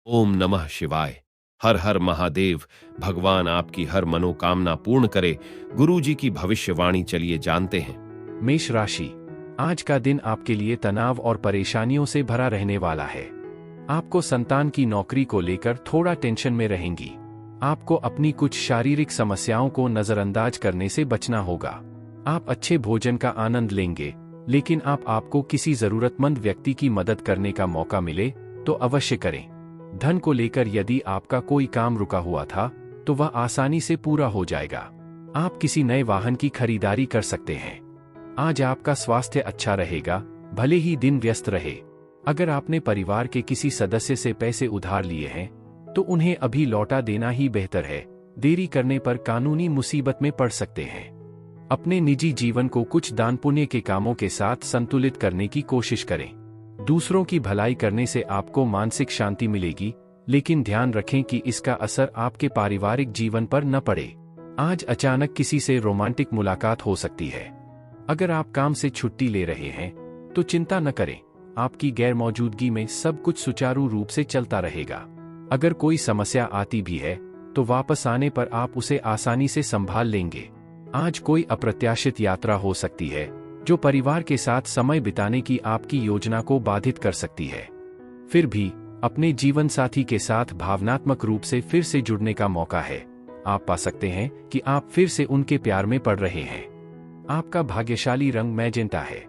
ओम नमः शिवाय। हर हर महादेव। भगवान आपकी हर मनोकामना पूर्ण करे। गुरु जी की भविष्यवाणी चलिए जानते हैं। मेष राशि, आज का दिन आपके लिए तनाव और परेशानियों से भरा रहने वाला है। आपको संतान की नौकरी को लेकर थोड़ा टेंशन में रहेंगी। आपको अपनी कुछ शारीरिक समस्याओं को नजरअंदाज करने से बचना होगा। आप अच्छे भोजन का आनंद लेंगे, लेकिन आपको किसी जरूरतमंद व्यक्ति की मदद करने का मौका मिले तो अवश्य करें। धन को लेकर यदि आपका कोई काम रुका हुआ था तो वह आसानी से पूरा हो जाएगा। आप किसी नए वाहन की खरीदारी कर सकते हैं। आज आपका स्वास्थ्य अच्छा रहेगा, भले ही दिन व्यस्त रहे। अगर आपने परिवार के किसी सदस्य से पैसे उधार लिए हैं तो उन्हें अभी लौटा देना ही बेहतर है। देरी करने पर कानूनी मुसीबत में पड़ सकते हैं। अपने निजी जीवन को कुछ दान पुण्य के कामों के साथ संतुलित करने की कोशिश करें। दूसरों की भलाई करने से आपको मानसिक शांति मिलेगी, लेकिन ध्यान रखें कि इसका असर आपके पारिवारिक जीवन पर न पड़े। आज अचानक किसी से रोमांटिक मुलाकात हो सकती है। अगर आप काम से छुट्टी ले रहे हैं तो चिंता न करें, आपकी गैरमौजूदगी में सब कुछ सुचारू रूप से चलता रहेगा। अगर कोई समस्या आती भी है तो वापस आने पर आप उसे आसानी से संभाल लेंगे। आज कोई अप्रत्याशित यात्रा हो सकती है जो परिवार के साथ समय बिताने की आपकी योजना को बाधित कर सकती है। फिर भी अपने जीवन साथी के साथ भावनात्मक रूप से फिर से जुड़ने का मौका है। आप पा सकते हैं कि आप फिर से उनके प्यार में पड़ रहे हैं। आपका भाग्यशाली रंग मैजेंटा है।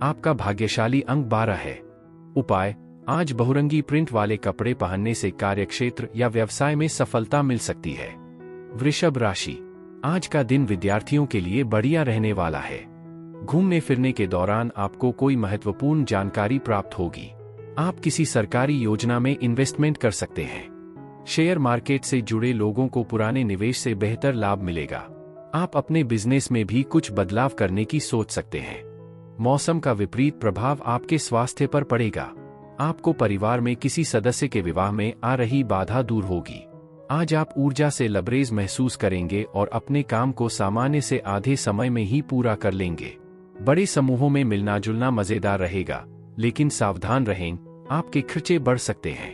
आपका भाग्यशाली अंक 12 है। उपाय, आज बहुरंगी प्रिंट वाले कपड़े पहनने से कार्यक्षेत्र या व्यवसाय में सफलता मिल सकती है। वृषभ राशि, आज का दिन विद्यार्थियों के लिए बढ़िया रहने वाला है। घूमने फिरने के दौरान आपको कोई महत्वपूर्ण जानकारी प्राप्त होगी। आप किसी सरकारी योजना में इन्वेस्टमेंट कर सकते हैं। शेयर मार्केट से जुड़े लोगों को पुराने निवेश से बेहतर लाभ मिलेगा। आप अपने बिजनेस में भी कुछ बदलाव करने की सोच सकते हैं। मौसम का विपरीत प्रभाव आपके स्वास्थ्य पर पड़ेगा। आपको परिवार में किसी सदस्य के विवाह में आ रही बाधा दूर होगी। आज आप ऊर्जा से लबरेज महसूस करेंगे और अपने काम को सामान्य से आधे समय में ही पूरा कर लेंगे। बड़े समूहों में मिलना जुलना मजेदार रहेगा, लेकिन सावधान रहें, आपके खर्चे बढ़ सकते हैं।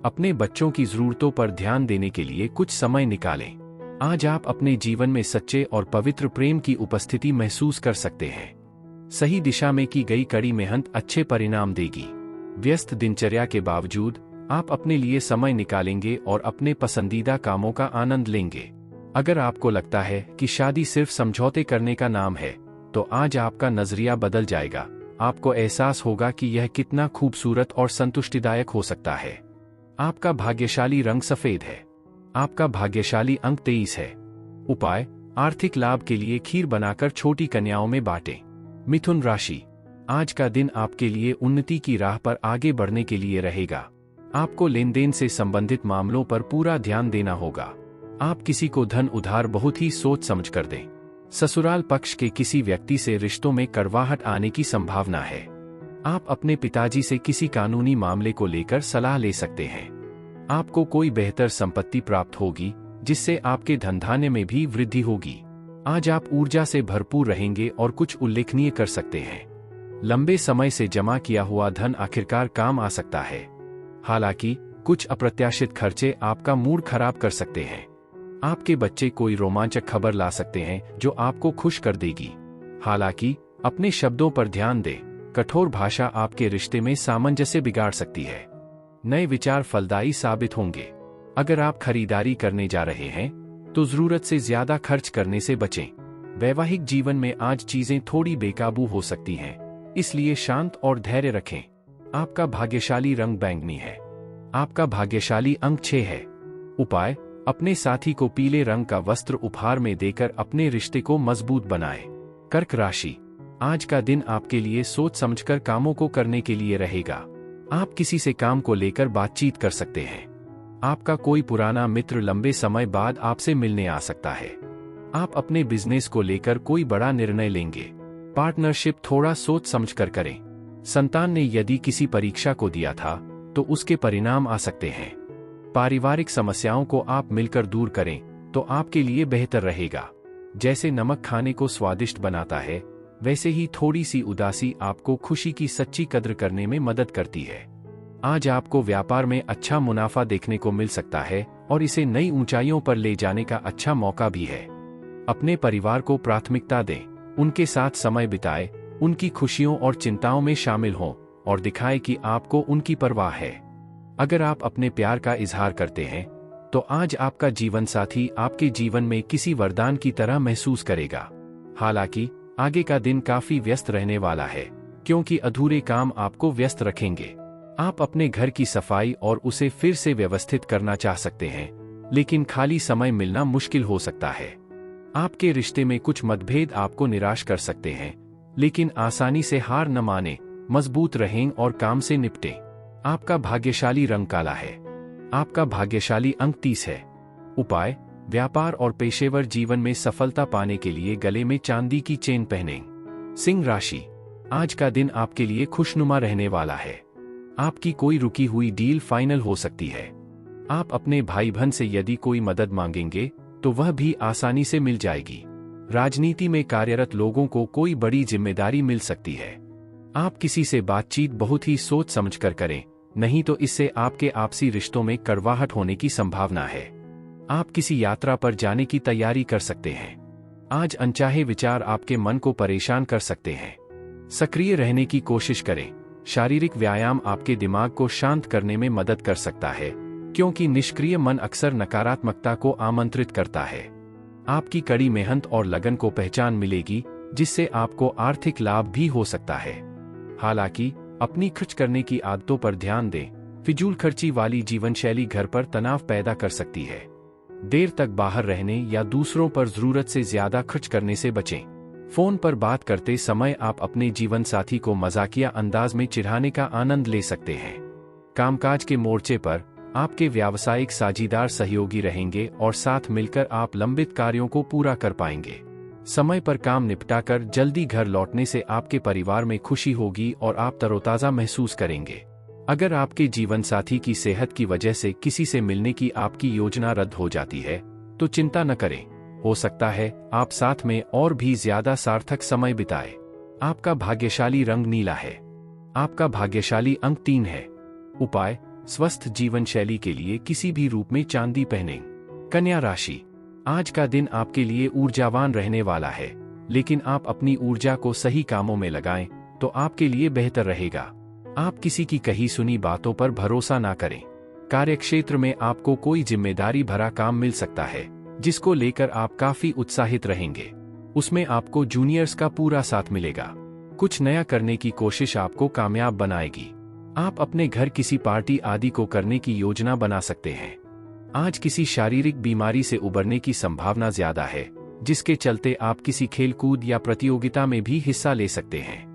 अपने बच्चों की जरूरतों पर ध्यान देने के लिए कुछ समय निकालें। आज आप अपने जीवन में सच्चे और पवित्र प्रेम की उपस्थिति महसूस कर सकते हैं। सही दिशा में की गई कड़ी मेहनत अच्छे परिणाम देगी। व्यस्त दिनचर्या के बावजूद आप अपने लिए समय निकालेंगे और अपने पसंदीदा कामों का आनंद लेंगे। अगर आपको लगता है कि शादी सिर्फ समझौते करने का नाम है तो आज आपका नजरिया बदल जाएगा। आपको एहसास होगा कि यह कितना खूबसूरत और संतुष्टिदायक हो सकता है। आपका भाग्यशाली रंग सफेद है। आपका भाग्यशाली अंक 23 है। उपाय, आर्थिक लाभ के लिए खीर बनाकर छोटी कन्याओं में बांटें। मिथुन राशि, आज का दिन आपके लिए उन्नति की राह पर आगे बढ़ने के लिए रहेगा। आपको लेन देन से संबंधित मामलों पर पूरा ध्यान देना होगा। आप किसी को धन उधार बहुत ही सोच समझ कर दें। ससुराल पक्ष के किसी व्यक्ति से रिश्तों में कड़वाहट आने की संभावना है। आप अपने पिताजी से किसी कानूनी मामले को लेकर सलाह ले सकते हैं। आपको कोई बेहतर संपत्ति प्राप्त होगी जिससे आपके धनधान्य में भी वृद्धि होगी। आज आप ऊर्जा से भरपूर रहेंगे और कुछ उल्लेखनीय कर सकते हैं। लंबे समय से जमा किया हुआ धन आखिरकार काम आ सकता है। हालांकि कुछ अप्रत्याशित खर्चे आपका मूड खराब कर सकते हैं। आपके बच्चे कोई रोमांचक खबर ला सकते हैं जो आपको खुश कर देगी। हालांकि अपने शब्दों पर ध्यान दें, कठोर भाषा आपके रिश्ते में सामंजस्य बिगाड़ सकती है। नए विचार फलदायी साबित होंगे। अगर आप खरीदारी करने जा रहे हैं तो जरूरत से ज्यादा खर्च करने से बचें। वैवाहिक जीवन में आज चीजें थोड़ी बेकाबू हो सकती हैं, इसलिए शांत और धैर्य रखें। आपका भाग्यशाली रंग बैंगनी है। आपका भाग्यशाली अंक 6 है। उपाय, अपने साथी को पीले रंग का वस्त्र उपहार में देकर अपने रिश्ते को मजबूत बनाएं। कर्क राशि, आज का दिन आपके लिए सोच समझकर कामों को करने के लिए रहेगा। आप किसी से काम को लेकर बातचीत कर सकते हैं। आपका कोई पुराना मित्र लंबे समय बाद आपसे मिलने आ सकता है। आप अपने बिजनेस को लेकर कोई बड़ा निर्णय लेंगे। पार्टनरशिप थोड़ा सोच समझकर करें। संतान ने यदि किसी परीक्षा को दिया था तो उसके परिणाम आ सकते हैं। पारिवारिक समस्याओं को आप मिलकर दूर करें तो आपके लिए बेहतर रहेगा। जैसे नमक खाने को स्वादिष्ट बनाता है, वैसे ही थोड़ी सी उदासी आपको खुशी की सच्ची कद्र करने में मदद करती है। आज आपको व्यापार में अच्छा मुनाफा देखने को मिल सकता है और इसे नई ऊंचाइयों पर ले जाने का अच्छा मौका भी है। अपने परिवार को प्राथमिकता दें, उनके साथ समय बिताएं, उनकी खुशियों और चिंताओं में शामिल हों और दिखाएं कि आपको उनकी परवाह है। अगर आप अपने प्यार का इजहार करते हैं तो आज आपका जीवन साथी आपके जीवन में किसी वरदान की तरह महसूस करेगा। हालांकि आगे का दिन काफी व्यस्त रहने वाला है, क्योंकि अधूरे काम आपको व्यस्त रखेंगे। आप अपने घर की सफाई और उसे फिर से व्यवस्थित करना चाह सकते हैं, लेकिन खाली समय मिलना मुश्किल हो सकता है। आपके रिश्ते में कुछ मतभेद आपको निराश कर सकते हैं, लेकिन आसानी से हार न माने, मजबूत रहें और काम से निपटें। आपका भाग्यशाली रंग काला है। आपका भाग्यशाली अंक 30 है। उपाय: व्यापार और पेशेवर जीवन में सफलता पाने के लिए गले में चांदी की चेन पहनें। सिंह राशि, आज का दिन आपके लिए खुशनुमा रहने वाला है। आपकी कोई रुकी हुई डील फाइनल हो सकती है। आप अपने भाई बहन से यदि कोई मदद मांगेंगे तो वह भी आसानी से मिल जाएगी। राजनीति में कार्यरत लोगों को कोई बड़ी जिम्मेदारी मिल सकती है। आप किसी से बातचीत बहुत ही सोच समझकर करें, नहीं तो इससे आपके आपसी रिश्तों में कड़वाहट होने की संभावना है। आप किसी यात्रा पर जाने की तैयारी कर सकते हैं। आज अनचाहे विचार आपके मन को परेशान कर सकते हैं। सक्रिय रहने की कोशिश करें। शारीरिक व्यायाम आपके दिमाग को शांत करने में मदद कर सकता है, क्योंकि निष्क्रिय मन अक्सर नकारात्मकता को आमंत्रित करता है। आपकी कड़ी मेहनत और लगन को पहचान मिलेगी, जिससे आपको आर्थिक लाभ भी हो सकता है। हालांकि अपनी खर्च करने की आदतों पर ध्यान दें। फिजूल खर्ची वाली जीवनशैली घर पर तनाव पैदा कर सकती है। देर तक बाहर रहने या दूसरों पर जरूरत से ज्यादा खर्च करने से बचें। फोन पर बात करते समय आप अपने जीवन साथी को मजाकिया अंदाज में चिढ़ाने का आनंद ले सकते हैं। कामकाज के मोर्चे पर आपके व्यावसायिक साझीदार सहयोगी रहेंगे और साथ मिलकर आप लंबित कार्यों को पूरा कर पाएंगे। समय पर काम निपटाकर जल्दी घर लौटने से आपके परिवार में खुशी होगी और आप तरोताजा महसूस करेंगे। अगर आपके जीवन साथी की सेहत की वजह से किसी से मिलने की आपकी योजना रद्द हो जाती है तो चिंता न करें, हो सकता है आप साथ में और भी ज्यादा सार्थक समय बिताएं। आपका भाग्यशाली रंग नीला है। आपका भाग्यशाली अंक 3 है। उपाय: स्वस्थ जीवन शैली के लिए किसी भी रूप में चांदी पहनें। कन्या राशि, आज का दिन आपके लिए ऊर्जावान रहने वाला है, लेकिन आप अपनी ऊर्जा को सही कामों में लगाएं तो आपके लिए बेहतर रहेगा। आप किसी की कही सुनी बातों पर भरोसा ना करें। कार्यक्षेत्र में आपको कोई जिम्मेदारी भरा काम मिल सकता है, जिसको लेकर आप काफी उत्साहित रहेंगे। उसमें आपको जूनियर्स का पूरा साथ मिलेगा। कुछ नया करने की कोशिश आपको कामयाब बनाएगी। आप अपने घर किसी पार्टी आदि को करने की योजना बना सकते हैं। आज किसी शारीरिक बीमारी से उबरने की संभावना ज्यादा है, जिसके चलते आप किसी खेलकूद या प्रतियोगिता में भी हिस्सा ले सकते हैं।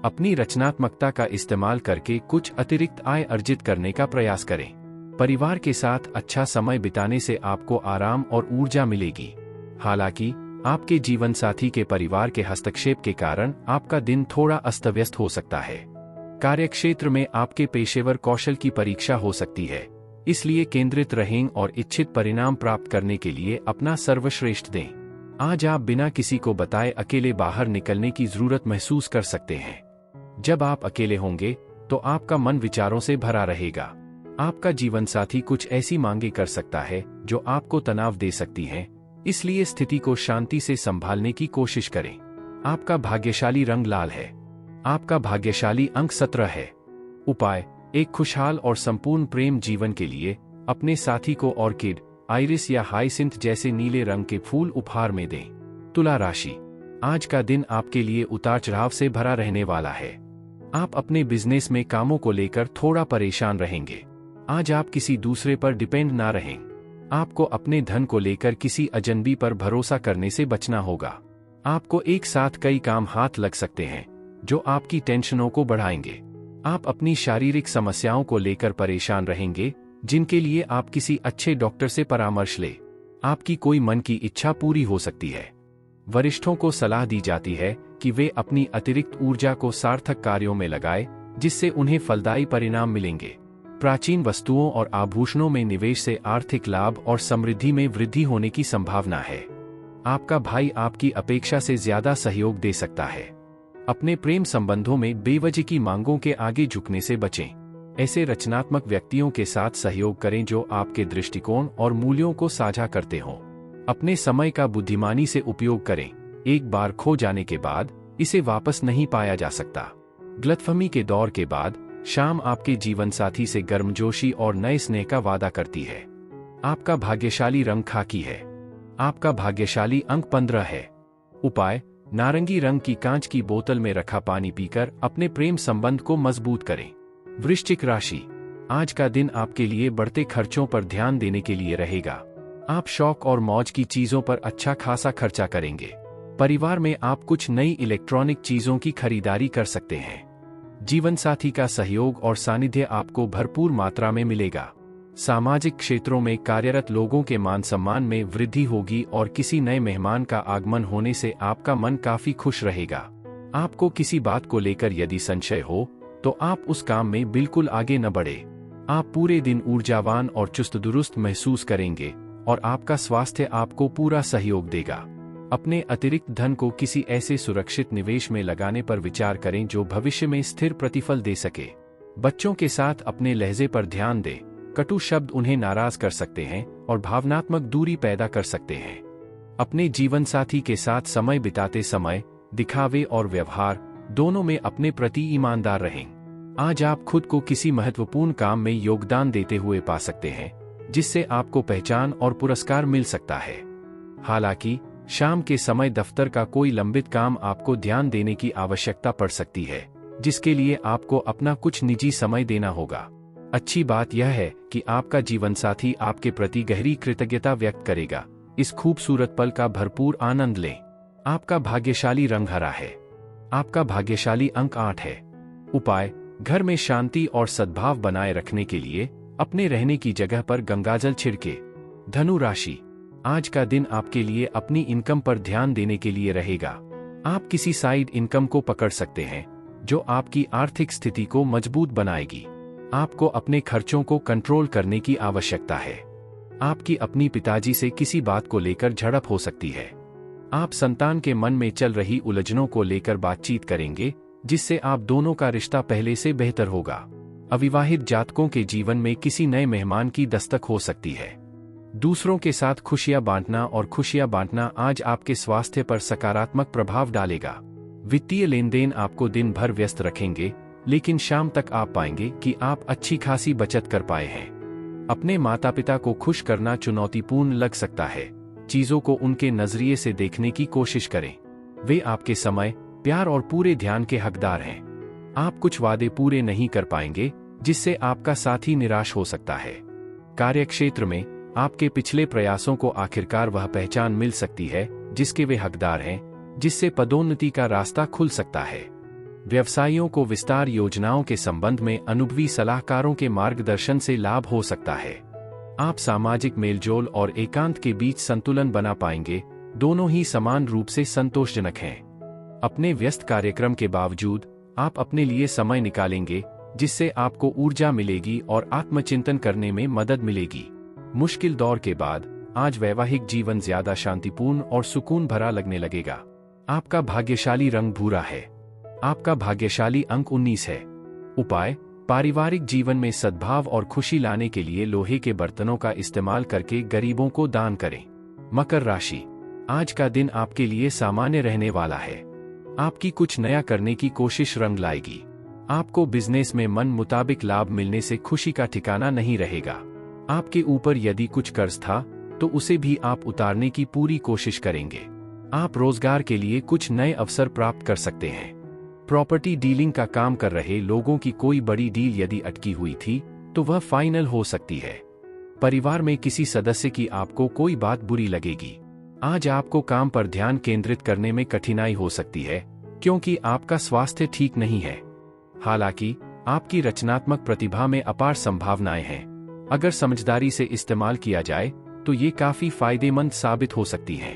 अपनी रचनात्मकता का इस्तेमाल करके कुछ अतिरिक्त आय अर्जित करने का प्रयास करें। परिवार के साथ अच्छा समय बिताने से आपको आराम और ऊर्जा मिलेगी। हालांकि आपके जीवन साथी के परिवार के हस्तक्षेप के कारण आपका दिन थोड़ा अस्त व्यस्त हो सकता है। कार्यक्षेत्र में आपके पेशेवर कौशल की परीक्षा हो सकती है, इसलिए केंद्रित रहें और इच्छित परिणाम प्राप्त करने के लिए अपना सर्वश्रेष्ठ दें। आज आप बिना किसी को बताए अकेले बाहर निकलने की जरूरत महसूस कर सकते हैं। जब आप अकेले होंगे तो आपका मन विचारों से भरा रहेगा। आपका जीवन साथी कुछ ऐसी मांगे कर सकता है जो आपको तनाव दे सकती हैं, इसलिए स्थिति को शांति से संभालने की कोशिश करें। आपका भाग्यशाली रंग लाल है। आपका भाग्यशाली अंक 17 है। उपाय: एक खुशहाल और संपूर्ण प्रेम जीवन के लिए अपने साथी को ऑर्किड, आइरिस या हाइसिंथ जैसे नीले रंग के फूल उपहार में दें। तुला राशि, आज का दिन आपके लिए उतार चढ़ाव से भरा रहने वाला है। आप अपने बिजनेस में कामों को लेकर थोड़ा परेशान रहेंगे। आज आप किसी दूसरे पर डिपेंड ना रहें। आपको अपने धन को लेकर किसी अजनबी पर भरोसा करने से बचना होगा। आपको एक साथ कई काम हाथ लग सकते हैं जो आपकी टेंशनों को बढ़ाएंगे। आप अपनी शारीरिक समस्याओं को लेकर परेशान रहेंगे, जिनके लिए आप किसी अच्छे डॉक्टर से परामर्श लें। आपकी कोई मन की इच्छा पूरी हो सकती है। वरिष्ठों को सलाह दी जाती है कि वे अपनी अतिरिक्त ऊर्जा को सार्थक कार्यों में लगाएं, जिससे उन्हें फलदायी परिणाम मिलेंगे। प्राचीन वस्तुओं और आभूषणों में निवेश से आर्थिक लाभ और समृद्धि में वृद्धि होने की संभावना है। आपका भाई आपकी अपेक्षा से ज्यादा सहयोग दे सकता है। अपने प्रेम संबंधों में बेवजह की मांगों के आगे झुकने से बचें। ऐसे रचनात्मक व्यक्तियों के साथ सहयोग करें जो आपके दृष्टिकोण और मूल्यों को साझा करते हों। अपने समय का बुद्धिमानी से उपयोग करें। एक बार खो जाने के बाद इसे वापस नहीं पाया जा सकता। गलतफहमी के दौर के बाद शाम आपके जीवनसाथी से गर्मजोशी और नए स्नेह का वादा करती है। आपका भाग्यशाली रंग खाकी है। आपका भाग्यशाली अंक 15 है। उपाय: नारंगी रंग की कांच की बोतल में रखा पानी पीकर अपने प्रेम संबंध को मजबूत करें। वृश्चिक राशि, आज का दिन आपके लिए बढ़ते खर्चों पर ध्यान देने के लिए रहेगा। आप शौक और मौज की चीजों पर अच्छा खासा खर्चा करेंगे। परिवार में आप कुछ नई इलेक्ट्रॉनिक चीजों की खरीदारी कर सकते हैं। जीवनसाथी का सहयोग और सानिध्य आपको भरपूर मात्रा में मिलेगा। सामाजिक क्षेत्रों में कार्यरत लोगों के मान सम्मान में वृद्धि होगी और किसी नए मेहमान का आगमन होने से आपका मन काफी खुश रहेगा। आपको किसी बात को लेकर यदि संशय हो तो आप उस काम में बिल्कुल आगे न बढ़े। आप पूरे दिन ऊर्जावान और चुस्त दुरुस्त महसूस करेंगे और आपका स्वास्थ्य आपको पूरा सहयोग देगा। अपने अतिरिक्त धन को किसी ऐसे सुरक्षित निवेश में लगाने पर विचार करें जो भविष्य में स्थिर प्रतिफल दे सके। बच्चों के साथ अपने लहजे पर ध्यान दें। कटु शब्द उन्हें नाराज कर सकते हैं और भावनात्मक दूरी पैदा कर सकते हैं। अपने जीवनसाथी के साथ समय बिताते समय दिखावे और व्यवहार दोनों में अपने प्रति ईमानदार रहें। आज आप खुद को किसी महत्वपूर्ण काम में योगदान देते हुए पा सकते हैं, जिससे आपको पहचान और पुरस्कार मिल सकता है। हालांकि शाम के समय दफ्तर का कोई लंबित काम आपको ध्यान देने की आवश्यकता पड़ सकती है, जिसके लिए आपको अपना कुछ निजी समय देना होगा। अच्छी बात यह है कि आपका जीवनसाथी आपके प्रति गहरी कृतज्ञता व्यक्त करेगा। इस खूबसूरत पल का भरपूर आनंद लें। आपका भाग्यशाली रंग हरा है। आपका भाग्यशाली अंक 8 है। उपाय: घर में शांति और सद्भाव बनाए रखने के लिए अपने रहने की जगह पर गंगाजल छिड़के। धनु राशि, आज का दिन आपके लिए अपनी इनकम पर ध्यान देने के लिए रहेगा। आप किसी साइड इनकम को पकड़ सकते हैं जो आपकी आर्थिक स्थिति को मजबूत बनाएगी। आपको अपने खर्चों को कंट्रोल करने की आवश्यकता है। आपकी अपनी पिताजी से किसी बात को लेकर झड़प हो सकती है। आप संतान के मन में चल रही उलझनों को लेकर बातचीत करेंगे, जिससे आप दोनों का रिश्ता पहले से बेहतर होगा। अविवाहित जातकों के जीवन में किसी नए मेहमान की दस्तक हो सकती है। दूसरों के साथ खुशियां बांटना आज आपके स्वास्थ्य पर सकारात्मक प्रभाव डालेगा। वित्तीय लेनदेन आपको दिन भर व्यस्त रखेंगे, लेकिन शाम तक आप पाएंगे कि आप अच्छी खासी बचत कर पाए हैं। अपने माता पिता को खुश करना चुनौतीपूर्ण लग सकता है। चीजों को उनके नजरिए से देखने की कोशिश करें। वे आपके समय, प्यार और पूरे ध्यान के हकदार हैं। आप कुछ वादे पूरे नहीं कर पाएंगे, जिससे आपका साथी निराश हो सकता है। कार्यक्षेत्र में आपके पिछले प्रयासों को आखिरकार वह पहचान मिल सकती है जिसके वे हकदार हैं, जिससे पदोन्नति का रास्ता खुल सकता है। व्यवसायियों को विस्तार योजनाओं के संबंध में अनुभवी सलाहकारों के मार्गदर्शन से लाभ हो सकता है। आप सामाजिक मेलजोल और एकांत के बीच संतुलन बना पाएंगे, दोनों ही समान रूप से संतोषजनक हैं। अपने व्यस्त कार्यक्रम के बावजूद आप अपने लिए समय निकालेंगे, जिससे आपको ऊर्जा मिलेगी और आत्मचिंतन करने में मदद मिलेगी। मुश्किल दौर के बाद आज वैवाहिक जीवन ज्यादा शांतिपूर्ण और सुकून भरा लगने लगेगा। आपका भाग्यशाली रंग भूरा है। आपका भाग्यशाली अंक 19 है। उपाय: पारिवारिक जीवन में सद्भाव और खुशी लाने के लिए लोहे के बर्तनों का इस्तेमाल करके गरीबों को दान करें। मकर राशि, आज का दिन आपके लिए सामान्य रहने वाला है। आपकी कुछ नया करने की कोशिश रंग लाएगी। आपको बिजनेस में मन मुताबिक लाभ मिलने से खुशी का ठिकाना नहीं रहेगा। आपके ऊपर यदि कुछ कर्ज था तो उसे भी आप उतारने की पूरी कोशिश करेंगे। आप रोजगार के लिए कुछ नए अवसर प्राप्त कर सकते हैं। प्रॉपर्टी डीलिंग का काम कर रहे लोगों की कोई बड़ी डील यदि अटकी हुई थी तो वह फाइनल हो सकती है। परिवार में किसी सदस्य की आपको कोई बात बुरी लगेगी। आज आपको काम पर ध्यान केंद्रित करने में कठिनाई हो सकती है, क्योंकि आपका स्वास्थ्य ठीक नहीं है। हालांकि आपकी रचनात्मक प्रतिभा में अपार संभावनाएं हैं। अगर समझदारी से इस्तेमाल किया जाए तो ये काफी फायदेमंद साबित हो सकती है।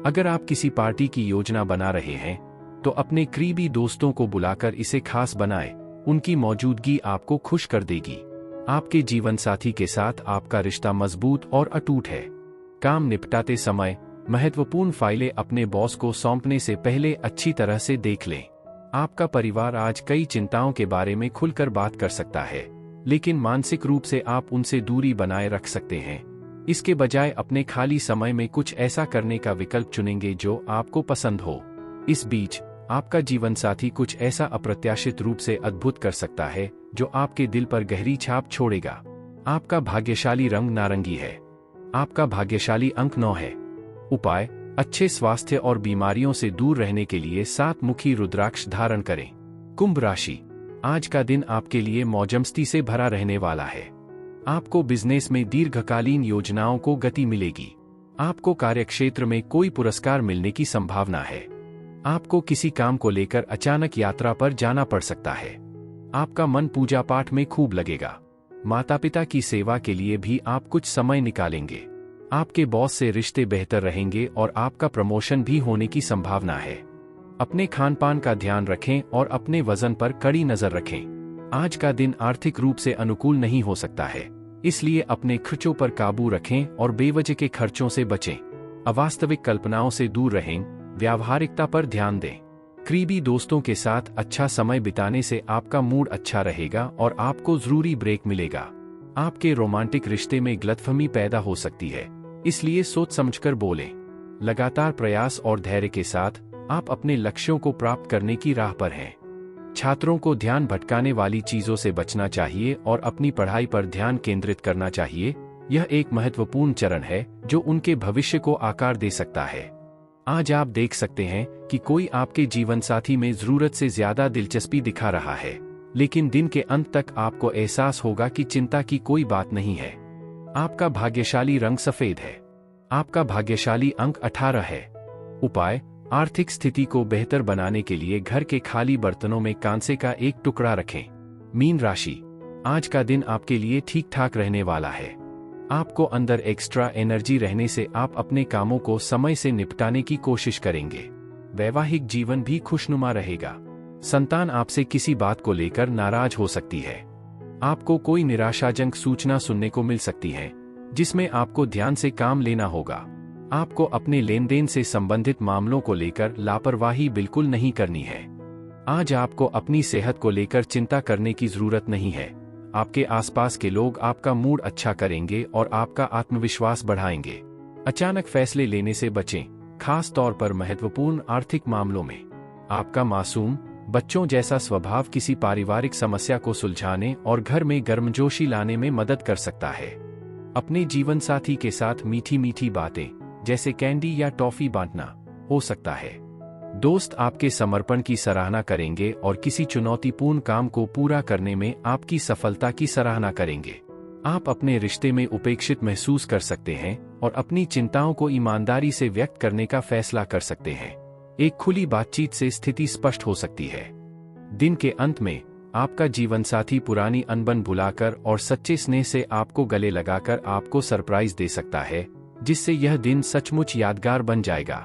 अगर आप किसी पार्टी की योजना बना रहे हैं तो अपने करीबी दोस्तों को बुलाकर इसे खास बनाएं। उनकी मौजूदगी आपको खुश कर देगी। आपके जीवनसाथी के साथ आपका रिश्ता मजबूत और अटूट है। काम निपटाते समय महत्वपूर्ण फाइलें अपने बॉस को सौंपने से पहले अच्छी तरह से देख लें। आपका परिवार आज कई चिंताओं के बारे में खुलकर बात कर सकता है, लेकिन मानसिक रूप से आप उनसे दूरी बनाए रख सकते हैं। इसके बजाय अपने खाली समय में कुछ ऐसा करने का विकल्प चुनेंगे जो आपको पसंद हो। इस बीच आपका जीवन साथी कुछ ऐसा अप्रत्याशित रूप से अद्भुत कर सकता है जो आपके दिल पर गहरी छाप छोड़ेगा। आपका भाग्यशाली रंग नारंगी है। आपका भाग्यशाली अंक 9 है। उपाय: अच्छे स्वास्थ्य और बीमारियों से दूर रहने के लिए 7 मुखी रुद्राक्ष धारण करें। कुंभ राशि, आज का दिन आपके लिए मौजमस्ती से भरा रहने वाला है। आपको बिजनेस में दीर्घकालीन योजनाओं को गति मिलेगी। आपको कार्यक्षेत्र में कोई पुरस्कार मिलने की संभावना है। आपको किसी काम को लेकर अचानक यात्रा पर जाना पड़ सकता है। आपका मन पूजा पाठ में खूब लगेगा। माता पिता की सेवा के लिए भी आप कुछ समय निकालेंगे। आपके बॉस से रिश्ते बेहतर रहेंगे और आपका प्रमोशन भी होने की संभावना है। अपने खान पान का ध्यान रखें और अपने वजन पर कड़ी नजर रखें। आज का दिन आर्थिक रूप से अनुकूल नहीं हो सकता है, इसलिए अपने खर्चों पर काबू रखें और बेवजह के खर्चों से बचें। अवास्तविक कल्पनाओं से दूर रहें, व्यावहारिकता पर ध्यान दें। करीबी दोस्तों के साथ अच्छा समय बिताने से आपका मूड अच्छा रहेगा और आपको जरूरी ब्रेक मिलेगा। आपके रोमांटिक रिश्ते में गलतफहमी पैदा हो सकती है, इसलिए सोच समझकर बोलें। लगातार प्रयास और धैर्य के साथ आप अपने लक्ष्यों को प्राप्त करने की राह पर हैं। छात्रों को ध्यान भटकाने वाली चीजों से बचना चाहिए और अपनी पढ़ाई पर ध्यान केंद्रित करना चाहिए। यह एक महत्वपूर्ण चरण है जो उनके भविष्य को आकार दे सकता है। आज आप देख सकते हैं कि कोई आपके जीवन साथी में जरूरत से ज्यादा दिलचस्पी दिखा रहा है, लेकिन दिन के अंत तक आपको एहसास होगा कि चिंता की कोई बात नहीं है। आपका भाग्यशाली रंग सफेद है। आपका भाग्यशाली अंक 18 है। उपाय: आर्थिक स्थिति को बेहतर बनाने के लिए घर के खाली बर्तनों में कांसे का एक टुकड़ा रखें। मीन राशि, आज का दिन आपके लिए ठीक ठाक रहने वाला है। आपको अंदर एक्स्ट्रा एनर्जी रहने से आप अपने कामों को समय से निपटाने की कोशिश करेंगे। वैवाहिक जीवन भी खुशनुमा रहेगा। संतान आपसे किसी बात को लेकर नाराज हो सकती है। आपको कोई निराशाजनक सूचना सुनने को मिल सकती है, जिसमें आपको ध्यान से काम लेना होगा। आपको अपने लेन देन से संबंधित मामलों को लेकर लापरवाही बिल्कुल नहीं करनी है। आज आपको अपनी सेहत को लेकर चिंता करने की जरूरत नहीं है। आपके आसपास के लोग आपका मूड अच्छा करेंगे और आपका आत्मविश्वास बढ़ाएंगे। अचानक फैसले लेने से बचें, खास तौर पर महत्वपूर्ण आर्थिक मामलों में। आपका मासूम बच्चों जैसा स्वभाव किसी पारिवारिक समस्या को सुलझाने और घर में गर्मजोशी लाने में मदद कर सकता है। अपने जीवन साथी के साथ मीठी मीठी बातें जैसे कैंडी या टॉफी बांटना हो सकता है। दोस्त आपके समर्पण की सराहना करेंगे और किसी चुनौतीपूर्ण काम को पूरा करने में आपकी सफलता की सराहना करेंगे। आप अपने रिश्ते में उपेक्षित महसूस कर सकते हैं और अपनी चिंताओं को ईमानदारी से व्यक्त करने का फैसला कर सकते हैं। एक खुली बातचीत से स्थिति स्पष्ट हो सकती है। दिन के अंत में आपका जीवनसाथी पुरानी अनबन भुलाकर और सच्चे स्नेह से आपको गले लगाकर आपको सरप्राइज दे सकता है, जिससे यह दिन सचमुच यादगार बन जाएगा।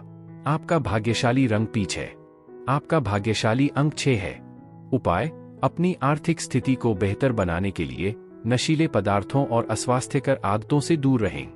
आपका भाग्यशाली रंग पीच है। आपका भाग्यशाली अंक 6 है। उपाय: अपनी आर्थिक स्थिति को बेहतर बनाने के लिए नशीले पदार्थों और अस्वास्थ्यकर आदतों से दूर रहें।